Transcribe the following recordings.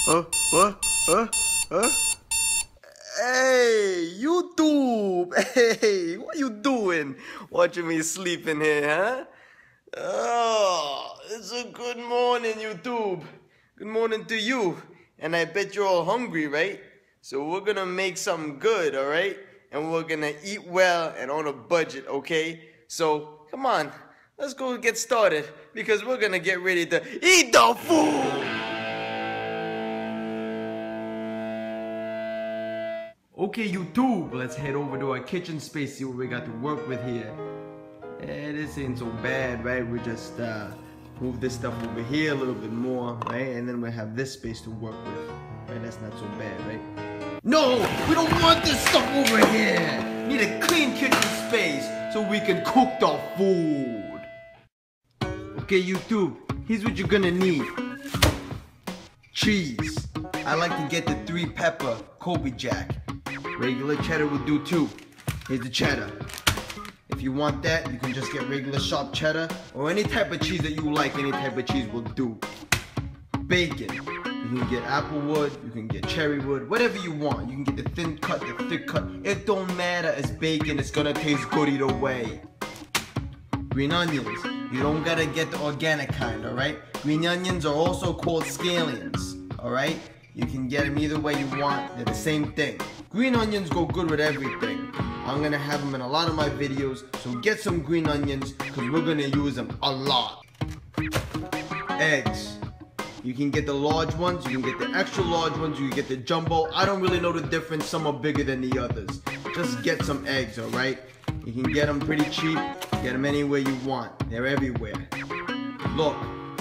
What? Huh? Hey, YouTube! Hey, what you doing? Watching me sleep in here, huh? Oh, it's a good morning, YouTube. Good morning to you. And I bet you're all hungry, right? So we're gonna make something good, alright? And we're gonna eat well and on a budget, okay? So, come on, let's go get started because we're gonna get ready to eat the food! Okay, YouTube, let's head over to our kitchen space, see what we got to work with here. This ain't so bad, right? We just move this stuff over here a little bit more, right? And then we have this space to work with, right? That's not so bad, right? No, we don't want this stuff over here. We need a clean kitchen space so we can cook the food. Okay, YouTube, here's what you're gonna need. Cheese. I like to get the 3-pepper Kobe Jack. Regular cheddar will do too. Here's the cheddar. If you want that, you can just get regular sharp cheddar or any type of cheese that you like. Any type of cheese will do. Bacon. You can get applewood, you can get cherrywood, whatever you want. You can get the thin cut, the thick cut. It don't matter. It's bacon. It's gonna taste good either way. Green onions. You don't gotta get the organic kind, alright? Green onions are also called scallions, alright? You can get them either way you want. They're the same thing. Green onions go good with everything. I'm gonna have them in a lot of my videos, so get some green onions because we're gonna use them a lot. Eggs. You can get the large ones, you can get the extra large ones, you can get the jumbo. I don't really know the difference. Some are bigger than the others. Just get some eggs, alright? You can get them pretty cheap. Get them anywhere you want. They're everywhere. Look,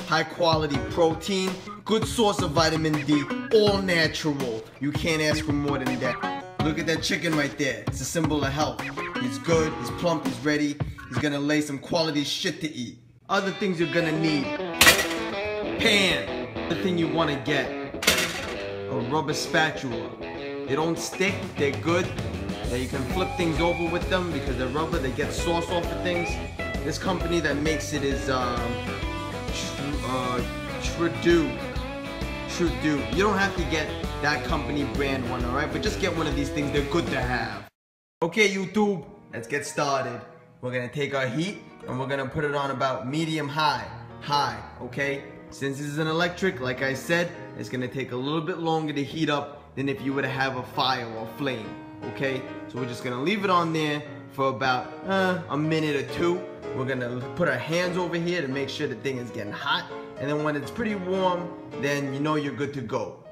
high quality protein, good source of vitamin D, all natural. You can't ask for more than that. Look at that chicken right there. It's a symbol of health. He's good, he's plump, he's ready. He's gonna lay some quality shit to eat. Other things you're gonna need. Pan. The thing you wanna get. A rubber spatula. They don't stick, they're good. You can flip things over with them because they're rubber, they get sauce off of things. This company that makes it is True. You don't have to get that company brand one, alright? But just get one of these things, they're good to have. Okay, YouTube, let's get started. We're gonna take our heat and we're gonna put it on about medium high, okay? Since this is an electric, like I said, it's gonna take a little bit longer to heat up than if you were to have a fire or flame, okay? So we're just gonna leave it on there for about a minute or two. We're gonna put our hands over here to make sure the thing is getting hot. And then when it's pretty warm, then you know you're good to go.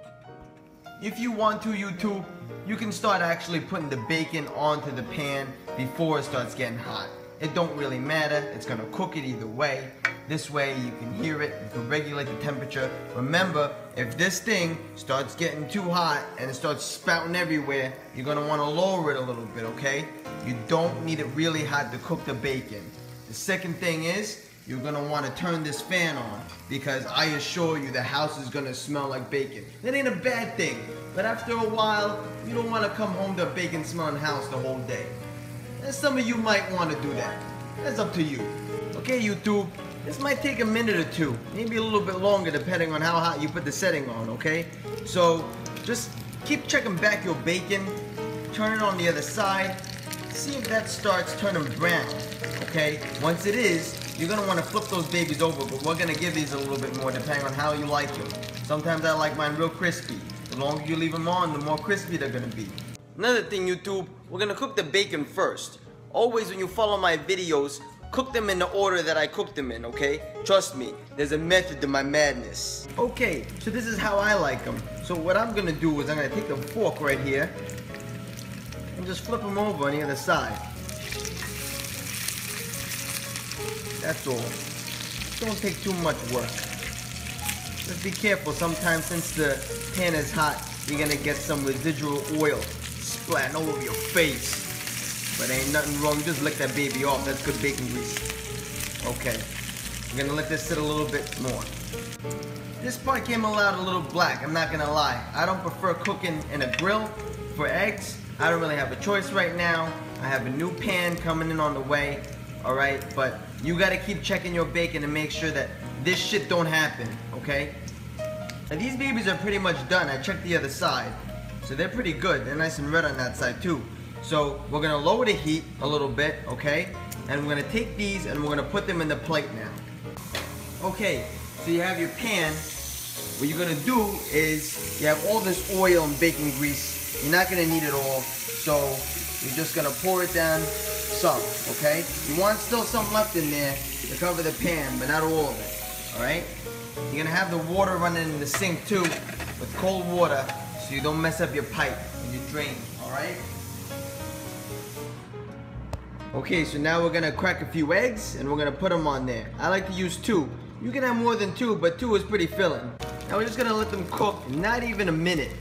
If you want to, YouTube, you can start actually putting the bacon onto the pan before it starts getting hot. It don't really matter. It's gonna cook it either way. This way you can hear it, you can regulate the temperature. Remember, if this thing starts getting too hot and it starts spouting everywhere, you're gonna wanna lower it a little bit, okay? You don't need it really hot to cook the bacon. The second thing is, you're gonna wanna turn this fan on because I assure you the house is gonna smell like bacon. That ain't a bad thing, but after a while, you don't wanna come home to a bacon smelling house the whole day. And some of you might wanna do that. That's up to you. Okay, YouTube, this might take a minute or two, maybe a little bit longer depending on how hot you put the setting on, okay? So, just keep checking back your bacon, turn it on the other side, see if that starts turning brown, okay? Once it is, you're gonna wanna flip those babies over, but we're gonna give these a little bit more depending on how you like them. Sometimes I like mine real crispy. The longer you leave them on, the more crispy they're gonna be. Another thing, YouTube, we're gonna cook the bacon first. Always when you follow my videos, cook them in the order that I cook them in, okay? Trust me, there's a method to my madness. Okay, so this is how I like them. So what I'm gonna do is I'm gonna take the fork right here and just flip them over on the other side. That's all. Don't take too much work. Just be careful. Sometimes since the pan is hot, you're gonna get some residual oil splatting all over your face. But ain't nothing wrong. Just lick that baby off. That's good bacon grease. Okay. I'm gonna let this sit a little bit more. This part came out a little black. I'm not gonna lie. I don't prefer cooking in a grill for eggs. I don't really have a choice right now. I have a new pan coming in on the way. Alright, but you gotta keep checking your bacon and make sure that this shit don't happen, okay? Now these babies are pretty much done. I checked the other side. So they're pretty good. They're nice and red on that side too. So we're gonna lower the heat a little bit, okay? And we're gonna take these and we're gonna put them in the plate now. Okay, so you have your pan. What you're gonna do is, you have all this oil and bacon grease. You're not gonna need it all. So you're just gonna pour it down some, okay? You want still some left in there to cover the pan, but not all of it, all right? You're gonna have the water running in the sink too, with cold water, so you don't mess up your pipe and your drain, all right? Okay, so now we're gonna crack a few eggs and we're gonna put them on there. I like to use 2. You can have more than 2, but 2 is pretty filling. Now we're just gonna let them cook, not even a minute,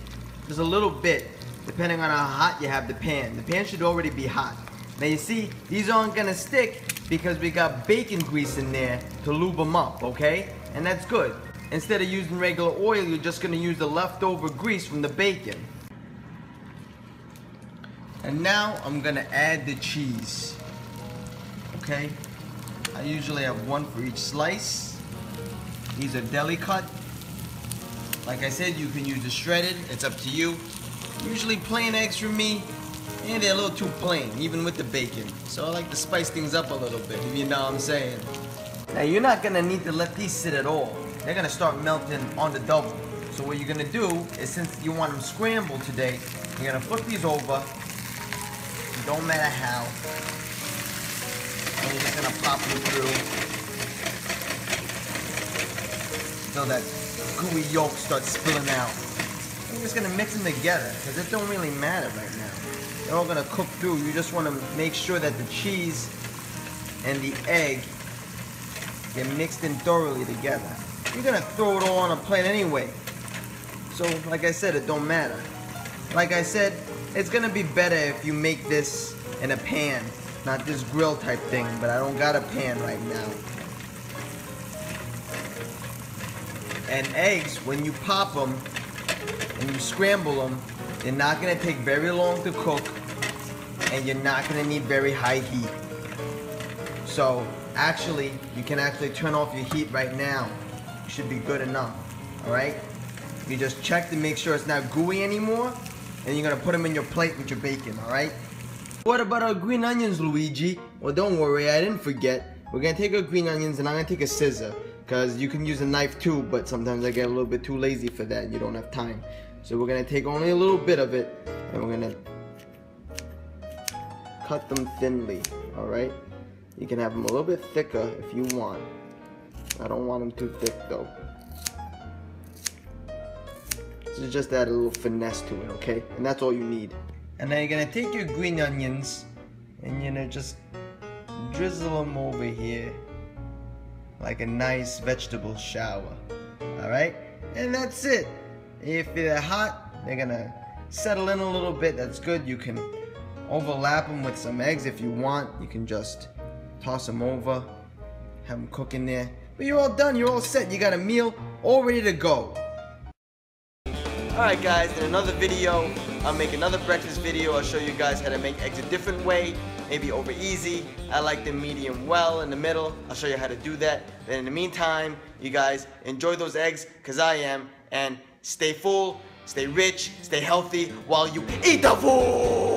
just a little bit, depending on how hot you have the pan. The pan should already be hot. Now you see, these aren't gonna stick because we got bacon grease in there to lube them up, okay? And that's good. Instead of using regular oil, you're just gonna use the leftover grease from the bacon. And now I'm gonna add the cheese, okay? I usually have 1 for each slice. These are deli cut. Like I said, you can use the shredded, it's up to you. Usually plain eggs for me, and they're a little too plain, even with the bacon. So I like to spice things up a little bit, if you know what I'm saying. Now you're not gonna need to let these sit at all. They're gonna start melting on the double. So what you're gonna do is, since you want them scrambled today, you're gonna flip these over. Don't matter how. And you're just gonna pop them through until that gooey yolk starts spilling out. And you're just gonna mix them together, because it don't really matter right now. They're all gonna cook through. You just wanna make sure that the cheese and the egg get mixed in thoroughly together. You're gonna throw it all on a plate anyway. So, like I said, it don't matter. Like I said, it's gonna be better if you make this in a pan, not this grill type thing, but I don't got a pan right now. And eggs, when you pop them and you scramble them, they're not gonna take very long to cook, and you're not gonna need very high heat. So actually, you can actually turn off your heat right now. It should be good enough, all right? You just check to make sure it's not gooey anymore, and you're gonna put them in your plate with your bacon, all right? What about our green onions, Luigi? Well, don't worry, I didn't forget. We're gonna take our green onions and I'm gonna take a scissor, because you can use a knife too, but sometimes I get a little bit too lazy for that and you don't have time. So we're gonna take only a little bit of it and we're gonna cut them thinly, all right? You can have them a little bit thicker if you want. I don't want them too thick though. So just add a little finesse to it, okay? And that's all you need. And now you're gonna take your green onions and you're gonna just drizzle them over here like a nice vegetable shower, all right? And that's it. If they're hot, they're gonna settle in a little bit. That's good. You can overlap them with some eggs if you want. You can just toss them over, have them cook in there. But you're all done, you're all set. You got a meal all ready to go. Alright guys, in another video, I'll make another breakfast video. I'll show you guys how to make eggs a different way, maybe over easy. I like them medium well in the middle. I'll show you how to do that. Then in the meantime, you guys enjoy those eggs, because I am, and stay full, stay rich, stay healthy while you eat the food!